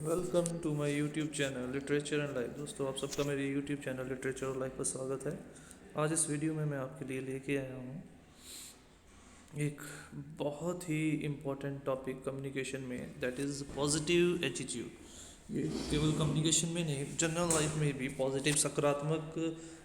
Welcome to my YouTube channel literature and life. दोस्तों, आप सबका मेरे यूट्यूब चैनल लिटरेचर और लाइफ पर स्वागत है। आज इस वीडियो में मैं आपके लिए लेके आया हूँ एक बहुत ही इम्पोर्टेंट टॉपिक कम्युनिकेशन में, दैट इज़ पॉजिटिव एटीट्यूड। ये केवल कम्युनिकेशन में नहीं, जनरल लाइफ में भी पॉजिटिव सकारात्मक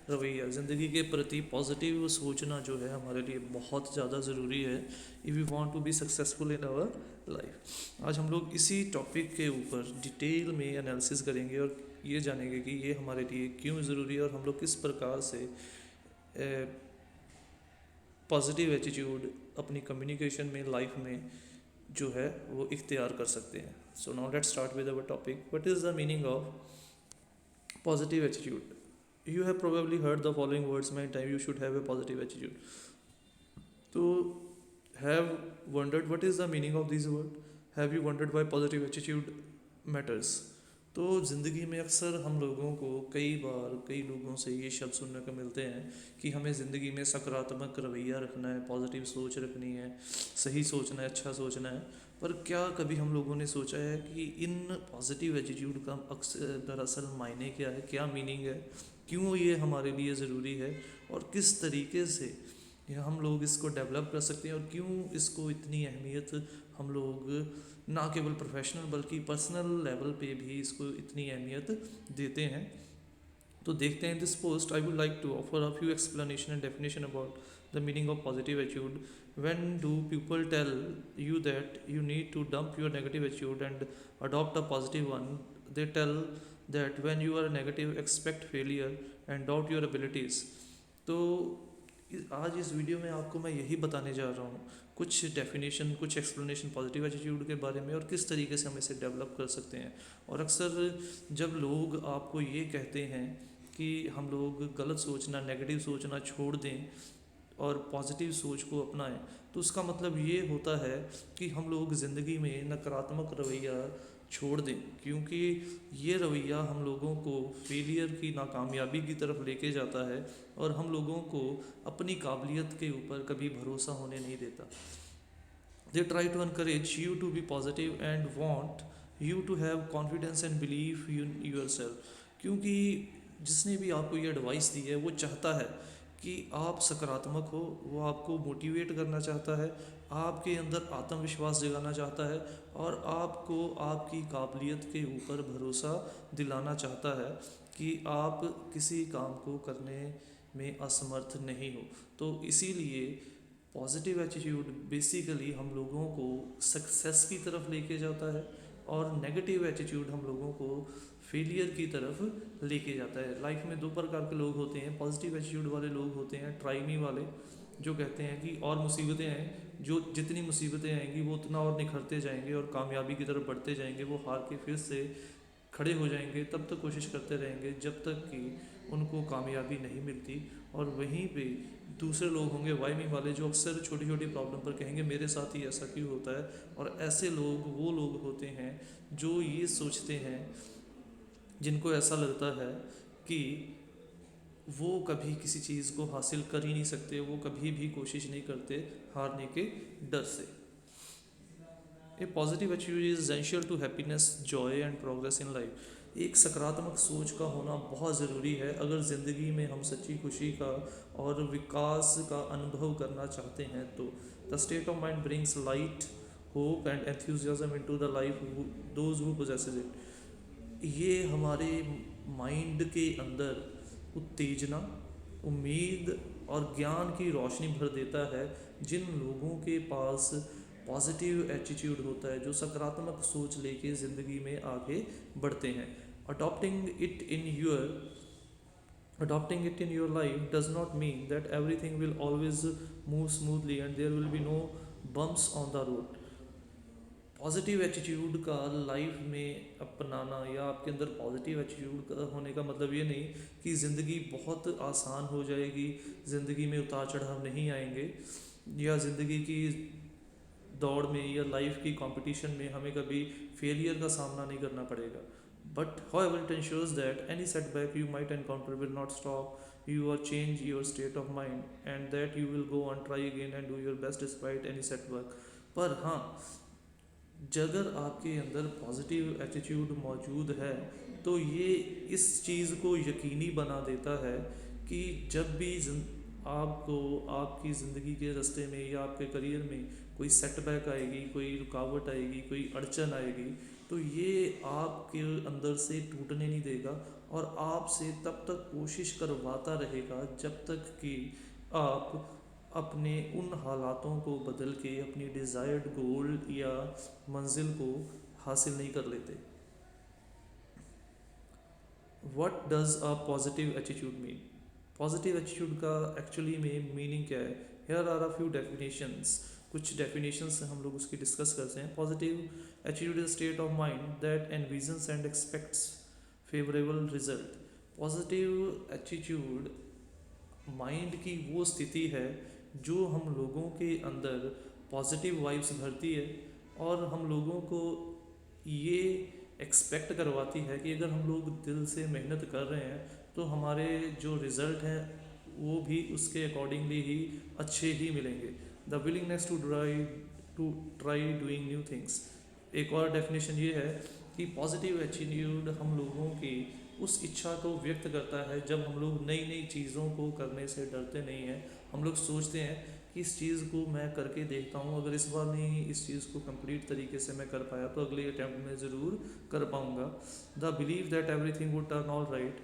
रवैया, ज़िंदगी के प्रति पॉजिटिव सोचना जो है हमारे लिए बहुत ज़्यादा ज़रूरी है if you want to be successful in our life. आज हम लोग इसी टॉपिक के ऊपर डिटेल में एनालिसिस करेंगे और ये जानेंगे कि ये हमारे लिए क्यों ज़रूरी है और हम लोग किस प्रकार से पॉजिटिव एटीट्यूड अपनी कम्युनिकेशन में, लाइफ में जो है वो इख्तियार कर सकते हैं। So now let's start with our topic. What is the meaning of positive attitude? You have probably heard the following words many times: you should have a positive attitude. So, have wondered what is the meaning of these words? Have you wondered why positive attitude matters? तो ज़िंदगी में अक्सर हम लोगों को कई बार कई लोगों से ये शब्द सुनने को मिलते हैं कि हमें ज़िंदगी में सकारात्मक रवैया रखना है, पॉजिटिव सोच रखनी है, सही सोचना है, अच्छा सोचना है। पर क्या कभी हम लोगों ने सोचा है कि इन पॉजिटिव एटीट्यूड का अक्सर दरअसल मायने क्या है, क्या मीनिंग है, क्यों ये हमारे लिए ज़रूरी है और किस तरीके से हम लोग इसको डेवलप कर सकते हैं और क्यों इसको इतनी अहमियत हम लोग ना केवल प्रोफेशनल बल्कि पर्सनल लेवल पे भी इसको इतनी अहमियत देते हैं। तो देखते हैं this post. I would like to offer a few explanation and definition about the meaning of positive attitude. When do people tell you that you need to dump your negative attitude and adopt a positive one? They tell that when you are negative, expect failure and doubt your abilities. तो आज इस video में आपको मैं यही बताने जा रहा हूँ, कुछ डेफिनेशन, कुछ एक्सप्लेनेशन पॉजिटिव एटीट्यूड के बारे में और किस तरीके से हम इसे डेवलप कर सकते हैं। और अक्सर जब लोग आपको ये कहते हैं कि हम लोग गलत सोचना, नेगेटिव सोचना छोड़ दें और पॉजिटिव सोच को अपनाएं, तो उसका मतलब ये होता है कि हम लोग ज़िंदगी में नकारात्मक रवैया छोड़ दें, क्योंकि ये रवैया हम लोगों को फेलियर की, नाकामयाबी की तरफ लेके जाता है और हम लोगों को अपनी काबिलियत के ऊपर कभी भरोसा होने नहीं देता। They try to encourage you to be positive and want you to have confidence and belief in yourself, क्योंकि जिसने भी आपको ये एडवाइस दी है वो चाहता है कि आप सकारात्मक हो, वो आपको मोटिवेट करना चाहता है, आपके अंदर आत्मविश्वास जगाना चाहता है और आपको आपकी काबिलियत के ऊपर भरोसा दिलाना चाहता है कि आप किसी काम को करने में असमर्थ नहीं हो। तो इसीलिए पॉजिटिव एटीट्यूड बेसिकली हम लोगों को सक्सेस की तरफ लेके जाता है और नेगेटिव एटीट्यूड हम लोगों को फेलियर की तरफ लेके जाता है। लाइफ में दो प्रकार के लोग होते हैं। पॉजिटिव एटीट्यूड वाले लोग होते हैं ट्राई मी वाले, जो कहते हैं कि और मुसीबतें हैं, जो जितनी मुसीबतें आएंगी वो उतना और निखरते जाएंगे और कामयाबी की तरफ बढ़ते जाएंगे। वो हार के फिर से खड़े हो जाएंगे, तब तक कोशिश करते रहेंगे जब तक कि उनको कामयाबी नहीं मिलती। और वहीं पे दूसरे लोग होंगे वाई मी वाले, जो अक्सर छोटी छोटी प्रॉब्लम पर कहेंगे मेरे साथ ही ऐसा क्यों होता है। और ऐसे लोग वो लोग होते हैं जो ये सोचते हैं, जिनको ऐसा लगता है कि वो कभी किसी चीज़ को हासिल कर ही नहीं सकते, वो कभी भी कोशिश नहीं करते हारने के डर से। A positive attitude is essential to happiness, joy and progress in life. एक सकारात्मक सोच का होना बहुत ज़रूरी है अगर ज़िंदगी में हम सच्ची खुशी का और विकास का अनुभव करना चाहते हैं। तो the state of mind brings light, hope and enthusiasm into the life those who possesses it. ये हमारे माइंड के अंदर उत्तेजना, उम्मीद और ज्ञान की रोशनी भर देता है जिन लोगों के पास पॉजिटिव एटीट्यूड होता है, जो सकारात्मक सोच लेके ज़िंदगी में आगे बढ़ते हैं। Adopting it in your adopting it in your life does not mean that everything will always move smoothly and there will be no bumps on the road. Positive attitude का लाइफ में अपनाना या आपके अंदर पॉजिटिव एटीट्यूड का होने का मतलब ये नहीं कि ज़िंदगी बहुत आसान हो जाएगी, ज़िंदगी में उतार चढ़ाव नहीं आएंगे, या ज़िंदगी की दौड़ में या लाइफ की कंपटीशन में हमें कभी फेलियर का सामना नहीं करना पड़ेगा। But however it ensures that any setback you might encounter will not stop you or change your state of mind, and that you will go on, try again and do your best despite any setback. पर हाँ, अगर आपके अंदर positive attitude मौजूद है तो ये इस चीज़ को यकीनी बना देता है कि जब भी आपको आपकी ज़िंदगी के रास्ते में या आपके करियर में कोई सेटबैक आएगी, कोई रुकावट आएगी, कोई अड़चन आएगी, तो ये आपके अंदर से टूटने नहीं देगा और आपसे तब तक कोशिश करवाता रहेगा जब तक कि आप अपने उन हालातों को बदल के अपनी डिज़ायर्ड गोल या मंजिल को हासिल नहीं कर लेते। What does a positive attitude mean? Positive attitude का एक्चुअली में मीनिंग क्या है? Here are a few definitions. कुछ डेफिनेशंस हम लोग उसकी डिस्कस करते हैं। Positive attitude is state of mind that envisions and expects favourable result. Positive attitude mind की वो स्थिति है जो हम लोगों के अंदर पॉजिटिव वाइब्स भरती है और हम लोगों को ये एक्सपेक्ट करवाती है कि अगर हम लोग दिल से मेहनत कर रहे हैं तो हमारे जो रिज़ल्ट हैं वो भी उसके अकॉर्डिंगली ही अच्छे ही मिलेंगे। The willingness to try doing new things. एक और डेफिनेशन ये है कि पॉजिटिव एटीट्यूड हम लोगों की उस इच्छा को व्यक्त करता है जब हम लोग नई नई चीज़ों को करने से डरते नहीं हैं। हम लोग सोचते हैं कि इस चीज़ को मैं करके देखता हूँ, अगर इस बार नहीं इस चीज़ को कंप्लीट तरीके से मैं कर पाया तो अगले अटैम्प्ट में ज़रूर कर पाऊँगा। The believe that everything would turn all right.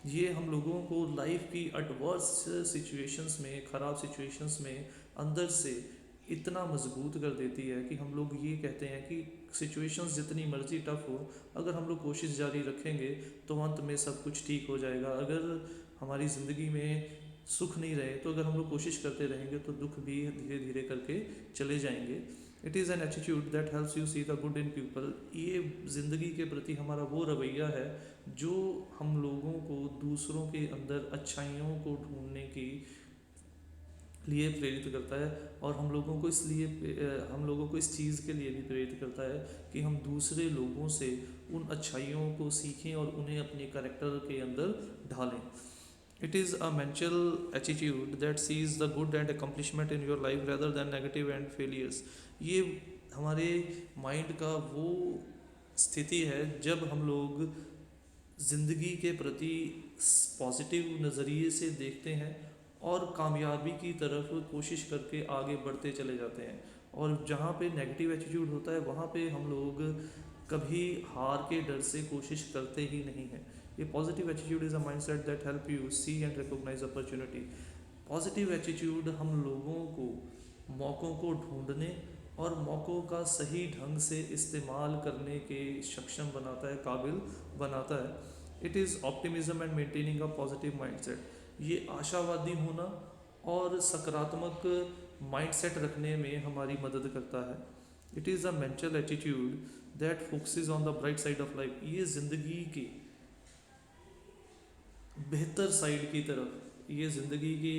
ये हम लोगों को लाइफ की एडवर्स सिचुएशंस में, ख़राब सिचुएशंस में अंदर से इतना मजबूत कर देती है कि हम लोग ये कहते हैं कि सिचुएशंस जितनी मर्जी टफ हो, अगर हम लोग कोशिश जारी रखेंगे तो अंत में सब कुछ ठीक हो जाएगा। अगर हमारी ज़िंदगी में सुख नहीं रहे तो अगर हम लोग कोशिश करते रहेंगे तो दुख भी धीरे धीरे करके चले जाएंगे। It is an attitude that helps you see the good in people. ये ज़िंदगी के प्रति हमारा वो रवैया है जो हम लोगों को दूसरों के अंदर अच्छाइयों को ढूंढने की लिए प्रेरित करता है और हम लोगों को हम लोगों को इस चीज़ के लिए भी प्रेरित करता है कि हम दूसरे लोगों से उन अच्छाइयों को सीखें और उन्हें अपने कैरेक्टर के अंदर ढालें। It is a mental attitude that sees the good and accomplishment in your life rather than negative and failures. ये हमारे माइंड का वो स्थिति है जब हम लोग ज़िंदगी के प्रति पॉजिटिव नज़रिए से देखते हैं और कामयाबी की तरफ कोशिश करके आगे बढ़ते चले जाते हैं। और जहाँ पे नेगेटिव एटीट्यूड होता है वहाँ पे हम लोग कभी हार के डर से कोशिश करते ही नहीं हैं। ये positive attitude is a mindset that help you see and recognise opportunity. Positive attitude हम लोगों को मौक़ों को ढूंढने और मौक़ों का सही ढंग से इस्तेमाल करने के सक्षम बनाता है, काबिल बनाता है। It is optimism and maintaining a positive mindset. ये आशावादी होना और सकारात्मक माइंडसेट रखने में हमारी मदद करता है। It is a mental attitude that focuses on the bright side of life. ये ज़िंदगी की बेहतर साइड की तरफ, ये ज़िंदगी की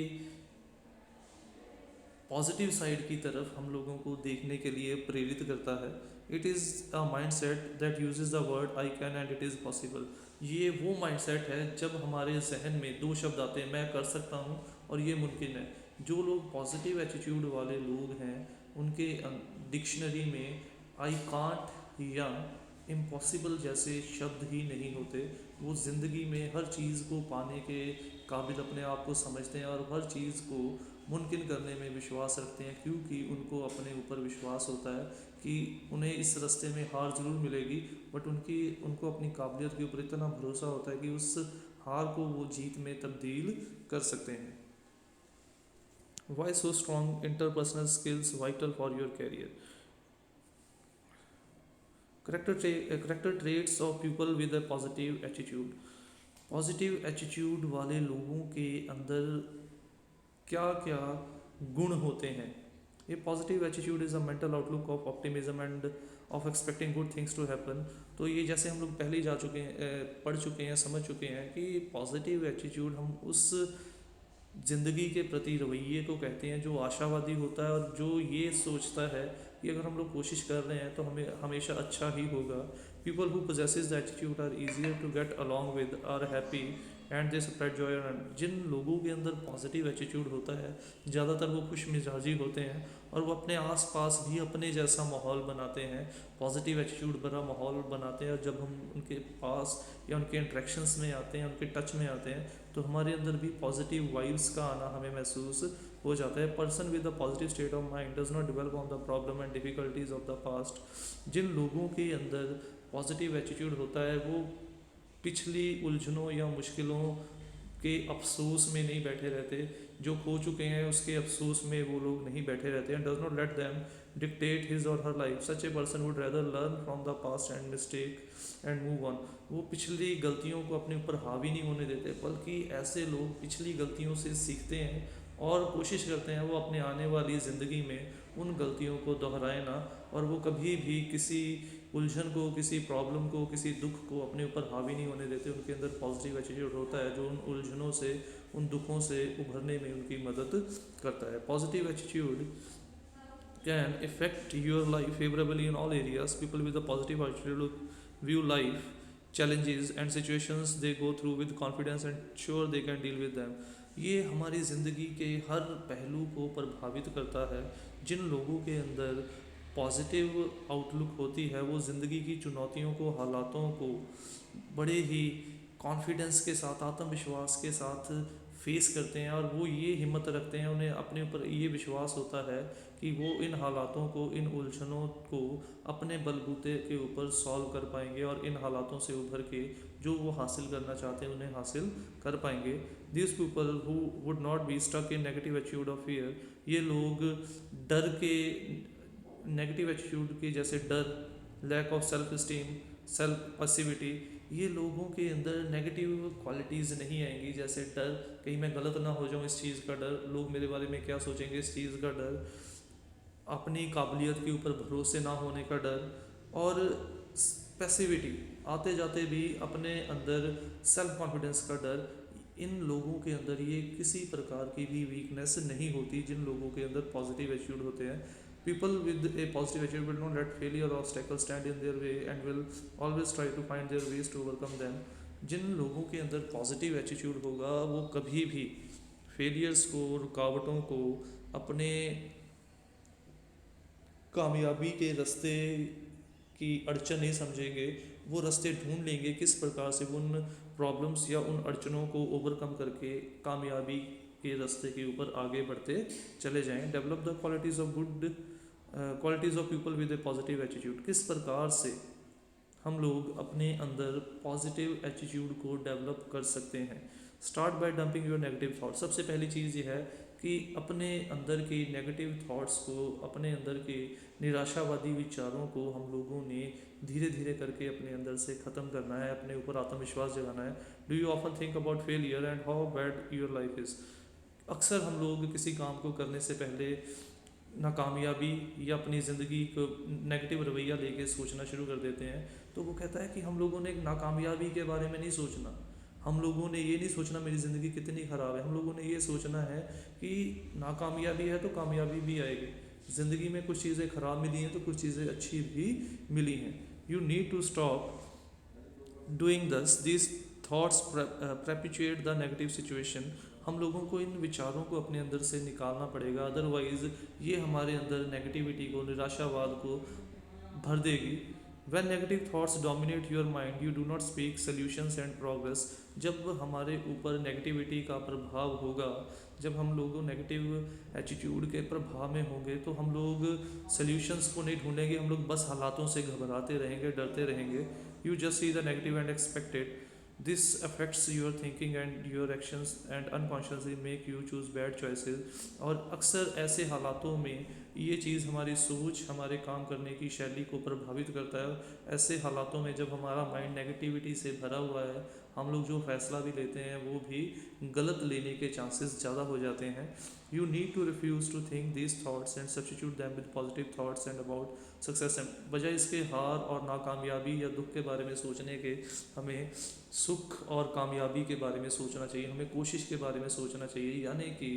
पॉजिटिव साइड की तरफ हम लोगों को देखने के लिए प्रेरित करता है। It is a mindset that uses the word I can and it is possible. ये वो माइंडसेट है जब हमारे जहन में दो शब्द आते हैं, मैं कर सकता हूँ और ये मुमकिन है। जो लोग पॉजिटिव एटीट्यूड वाले लोग हैं उनके डिक्शनरी में आई कांट या इम्पॉसिबल जैसे शब्द ही नहीं होते। वो ज़िंदगी में हर चीज़ को पाने के काबिल अपने आप को समझते हैं और हर चीज़ को मुमकिन करने में विश्वास रखते हैं, क्योंकि उनको अपने ऊपर विश्वास होता है कि उन्हें इस रास्ते में हार ज़रूर मिलेगी, बट उनको अपनी काबिलियत के ऊपर इतना भरोसा होता है कि उस हार को वो जीत में तब्दील कर सकते हैं। Why so strong interpersonal skills vital for your career. Character traits of people with a positive attitude. Positive attitude वाले लोगों के अंदर क्या क्या गुण होते हैं? ये positive attitude is a mental outlook of optimism and of expecting good things to happen. तो ये जैसे हम लोग पहले ही जा चुके हैं, पढ़ चुके हैं, समझ चुके हैं कि पॉजिटिव एटीट्यूड हम उस ज़िंदगी के प्रति रवैये को कहते हैं जो आशावादी होता है और जो ये सोचता है कि अगर हम लोग कोशिश कर रहे हैं तो हमें हमेशा अच्छा ही होगा. People who possesses the attitude are easier to get along with, are happy and they spread joy. जिन लोगों के अंदर पॉजिटिव एटीट्यूड होता है ज़्यादातर वो खुश मिजाजी होते हैं और वो अपने आसपास भी अपने जैसा माहौल बनाते हैं, पॉजिटिव एटीट्यूड भरा माहौल बनाते हैं. और जब हम उनके पास या उनके इंट्रैक्शंस में आते हैं, उनके टच में आते हैं, तो हमारे अंदर भी पॉजिटिव वाइब्स का आना हमें महसूस हो जाता है. Person with a positive state of mind does not develop on the problem and difficulties of the past. जिन लोगों के अंदर पॉजिटिव एटीट्यूड होता है वो पिछली उलझनों या मुश्किलों के अफसोस में नहीं बैठे रहते, जो खो चुके हैं उसके अफसोस में वो लोग नहीं बैठे रहते हैं. Does not let them dictate his or her life. Such a person would rather learn from the past and mistake and move on. वो पिछली गलतियों को अपने ऊपर हावी नहीं होने देते, बल्कि ऐसे लोग पिछली गलतियों से सीखते हैं और कोशिश करते हैं वो अपने आने वाली ज़िंदगी में उन गलतियों को दोहराए ना, और वो कभी भी किसी उलझन को, किसी प्रॉब्लम को, किसी दुख को अपने ऊपर हावी नहीं होने देते. उनके अंदर पॉजिटिव एटीट्यूड होता है जो उन उलझनों से, उन दुखों से उभरने में उनकी मदद करता है. Positive attitude can affect your life favorably in all areas. People with a positive attitude view life challenges and situations they go through with confidence and sure they can deal with them. ये हमारी ज़िंदगी के हर पहलू को प्रभावित करता है. जिन लोगों के अंदर पॉजिटिव आउटलुक होती है वो ज़िंदगी की चुनौतियों को, हालातों को बड़े ही कॉन्फिडेंस के साथ, आत्मविश्वास के साथ फेस करते हैं. और वो ये हिम्मत रखते हैं, उन्हें अपने ऊपर ये विश्वास होता है कि वो इन हालातों को, इन उलझनों को अपने बलबूते के ऊपर सॉल्व कर पाएंगे और इन हालातों से उभर के जो वो हासिल करना चाहते हैं उन्हें हासिल कर पाएंगे. This people who would not be stuck in negative attitude of fear. ये लोग डर के, नेगेटिव एटीट्यूड के जैसे डर, lack of self esteem, self passivity, ये लोगों के अंदर नेगेटिव क्वालिटीज़ नहीं आएंगी. जैसे डर, कहीं मैं गलत ना हो जाऊँ इस चीज़ का डर, लोग मेरे बारे में क्या सोचेंगे इस चीज़ का डर, अपनी काबिलियत के ऊपर भरोसे ना होने का डर, और पैसिविटी, आते जाते भी अपने अंदर सेल्फ कॉन्फिडेंस का डर. इन लोगों के अंदर ये किसी प्रकार की भी वीकनेस नहीं होती जिन लोगों के अंदर पॉजिटिव एटीट्यूड होते हैं. People with a positive attitude will not let failure or obstacles stand in their way and will always try to find their ways to overcome them. जिन लोगों के अंदर पॉजिटिव एटीट्यूड होगा वो कभी भी फेलियर्स को, रुकावटों को अपने कामयाबी के रास्ते की अड़चन नहीं समझेंगे. वो रास्ते ढूंढ लेंगे किस प्रकार से उन प्रॉब्लम्स या उन अड़चनों को ओवरकम करके कामयाबी के रास्ते के ऊपर आगे बढ़ते चले जाएं. Develop the qualities of good qualities of people with A positive attitude. किस प्रकार से हम लोग अपने अंदर पॉजिटिव एटीट्यूड को डेवलप कर सकते हैं. Start by dumping your negative thoughts. सबसे पहली चीज़ ये है कि अपने अंदर के नेगेटिव थॉट्स को, अपने अंदर के निराशावादी विचारों को हम लोगों ने धीरे धीरे करके अपने अंदर से ख़त्म करना है, अपने ऊपर आत्मविश्वास जगाना है. Do you often think about failure and how bad your life is. अक्सर हम लोग किसी काम को करने से पहले नाकामयाबी या अपनी ज़िंदगी को नेगेटिव रवैया लेके सोचना शुरू कर देते हैं. तो वो कहता है कि हम लोगों ने नाकामयाबी के बारे में नहीं सोचना, हम लोगों ने ये नहीं सोचना मेरी ज़िंदगी कितनी ख़राब है. हम लोगों ने ये सोचना है कि नाकामयाबी है तो कामयाबी भी आएगी. ज़िंदगी में कुछ चीज़ें ख़राब मिली हैं तो कुछ चीज़ें अच्छी भी मिली हैं. You need to stop doing this thoughts perpetuate the negative situation. हम लोगों को इन विचारों को अपने अंदर से निकालना पड़ेगा, अदरवाइज़ ये हमारे अंदर नेगेटिविटी को, निराशावाद को भर देगी. When negative thoughts dominate your mind, you do not speak solutions and progress. जब हमारे ऊपर नेगेटिविटी का प्रभाव होगा, जब हम लोग नेगेटिव एटीट्यूड के प्रभाव में होंगे तो हम लोग सॉल्यूशंस को नहीं ढूंढेंगे, हम लोग बस हालातों से घबराते रहेंगे, डरते रहेंगे. You just see the negative and expect it. This affects your thinking and your actions and unconsciously make you choose bad choices. और अक्सर ऐसे हालातों में ये चीज़ हमारी सोच, हमारे काम करने की शैली को प्रभावित करता है. ऐसे हालातों में जब हमारा माइंड नेगेटिविटी से भरा हुआ है, हम लोग जो फैसला भी लेते हैं वो भी गलत लेने के चांसेस ज़्यादा हो जाते हैं. You need to refuse to think these thoughts and substitute them with positive thoughts and about success. बजाय इसके हार और नाकामयाबी या दुख के बारे में सोचने के हमें सुख और कामयाबी के बारे में सोचना चाहिए, हमें कोशिश के बारे में सोचना चाहिए. यानी कि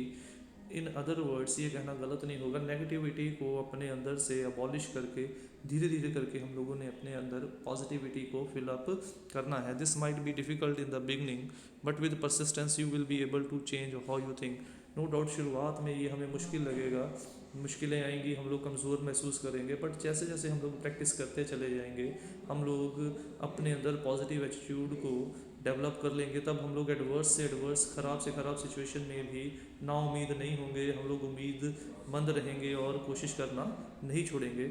इन अदर वर्ड्स ये कहना गलत नहीं होगा, नेगेटिविटी को अपने अंदर से अबॉलिश करके धीरे धीरे करके हम लोगों ने अपने अंदर पॉजिटिविटी को फिलअप करना है. This might be difficult in the beginning but with persistence you will be able to change how you think. No doubt शुरुआत में ये हमें मुश्किल लगेगा, मुश्किलें आएंगी, हम लोग कमज़ोर महसूस करेंगे, बट जैसे जैसे हम लोग प्रैक्टिस करते चले जाएंगे हम लोग अपने अंदर पॉजिटिव एटीट्यूड को डेवलप कर लेंगे. तब हम लोग एडवर्स से एडवर्स, ख़राब से ख़राब सिचुएशन में भी नाउम्मीद नहीं होंगे, हम लोग उम्मीदमंद रहेंगे और कोशिश करना नहीं छोड़ेंगे.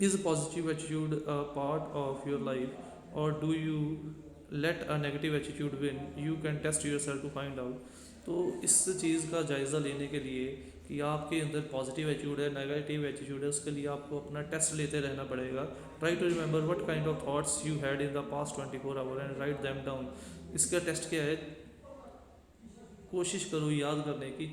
Is positive attitude a part of your life or do you let a negative attitude win? You can test yourself to find out. तो इस चीज़ का जायज़ा लेने के लिए कि आपके अंदर पॉजिटिव एटीट्यूड है, नेगेटिव एटीट्यूड है, उसके लिए आपको अपना टेस्ट लेते रहना पड़ेगा. Try to remember what kind of thoughts you had in the past 24 hour and write them down. इसका टेस्ट क्या है? कोशिश करो याद करने की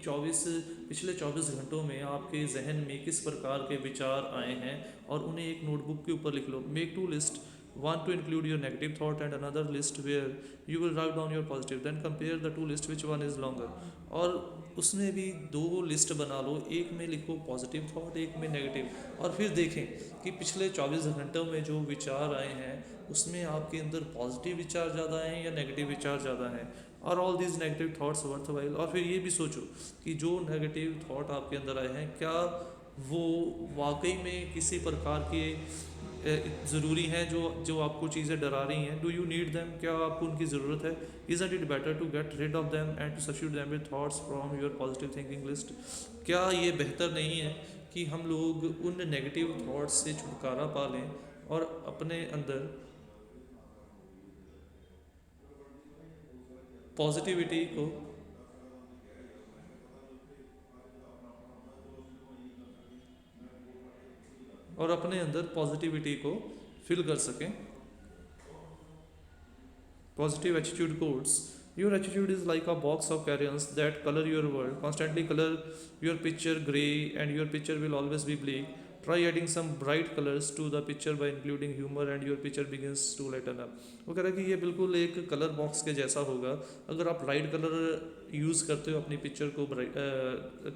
पिछले 24 घंटों में आपके जहन में किस प्रकार के विचार आए हैं और उन्हें एक नोटबुक के ऊपर लिख लो. Make to list, one to include your negative thought and another list where you will write down your positive. Then compare the two lists which one is longer. और उसमें भी दो लिस्ट बना लो, एक में लिखो पॉजिटिव थॉट, एक में नेगेटिव, और फिर देखें कि पिछले 24 घंटों में जो विचार आए हैं उसमें आपके अंदर पॉजिटिव विचार ज़्यादा हैं या नेगेटिव विचार ज़्यादा हैं. और all these negative thoughts worth while. और फिर ये भी सोचो कि जो नेगेटिव थॉट आपके अंदर आए हैं क्या वो वाकई में किसी प्रकार के ज़रूरी हैं जो आपको चीज़ें डरा रही हैं. Do you need them? क्या आपको उनकी ज़रूरत है? Is it better to get rid of them and to substitute them with thoughts from your positive thinking list? क्या ये बेहतर नहीं है कि हम लोग उन नेगेटिव थॉट्स से छुटकारा पा लें और अपने अंदर पॉजिटिविटी को फिल कर सकें? Positive attitude quotes. Your attitude is like a box of crayons that color your world. Constantly color your picture gray and your picture will always be bleak. Try adding some bright colors to the picture by including humor and your picture begins to lighten up. वो कह रहा है कि ये बिल्कुल एक colour box के जैसा होगा. अगर आप ब्राइट कलर यूज़ करते हो अपनी पिक्चर को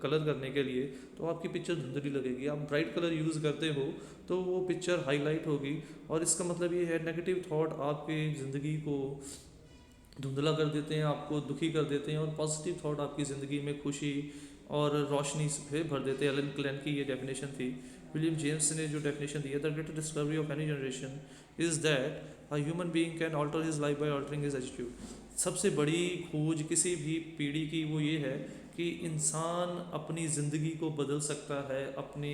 कलर करने के लिए तो आपकी पिक्चर धुंधली लगेगी. आप ब्राइट कलर यूज़ करते हो तो वो पिक्चर हाईलाइट होगी. और इसका मतलब ये है नेगेटिव थॉट आपकी ज़िंदगी को धुंधला कर देते हैं, आपको दुखी कर देते हैं, और पॉजिटिव थॉट आपकी ज़िंदगी में खुशी और रोशनी से भर देते हैं. एलन क्लैन की ये डेफिनेशन थी. विलियम जेम्स ने जो डेफिनेशन दी है, the greatest discovery of any generation is that a human being can alter his life by altering his attitude. सबसे बड़ी खोज किसी भी पीढ़ी की वो ये है कि इंसान अपनी ज़िंदगी को बदल सकता है अपने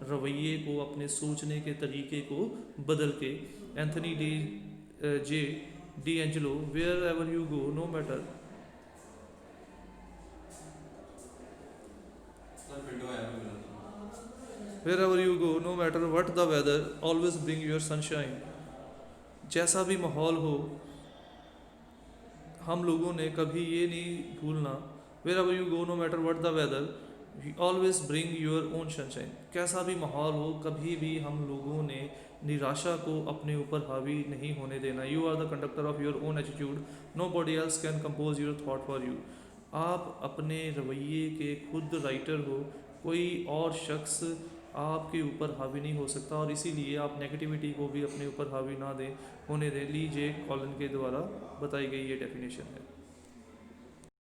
रवैये को, अपने सोचने के तरीके को बदल के. Anthony J D'Angelo, wherever you go, no matter what the weather, always bring your sunshine. जैसा भी माहौल हो, हम लोगों ने कभी ये नहीं भूलना. Wherever you go, no matter what the weather, always bring your own sunshine. कैसा भी माहौल हो, कभी भी हम लोगों ने निराशा को अपने ऊपर हावी नहीं होने देना. You are the conductor of your own attitude, nobody else can compose your thought for you. आप अपने रवैये के खुद राइटर हो, कोई और शख्स आपके ऊपर हावी नहीं हो सकता. और इसीलिए आप नेगेटिविटी को भी अपने ऊपर हावी ना दें होने दें. ली जे कॉलन के द्वारा बताई गई ये डेफिनेशन है.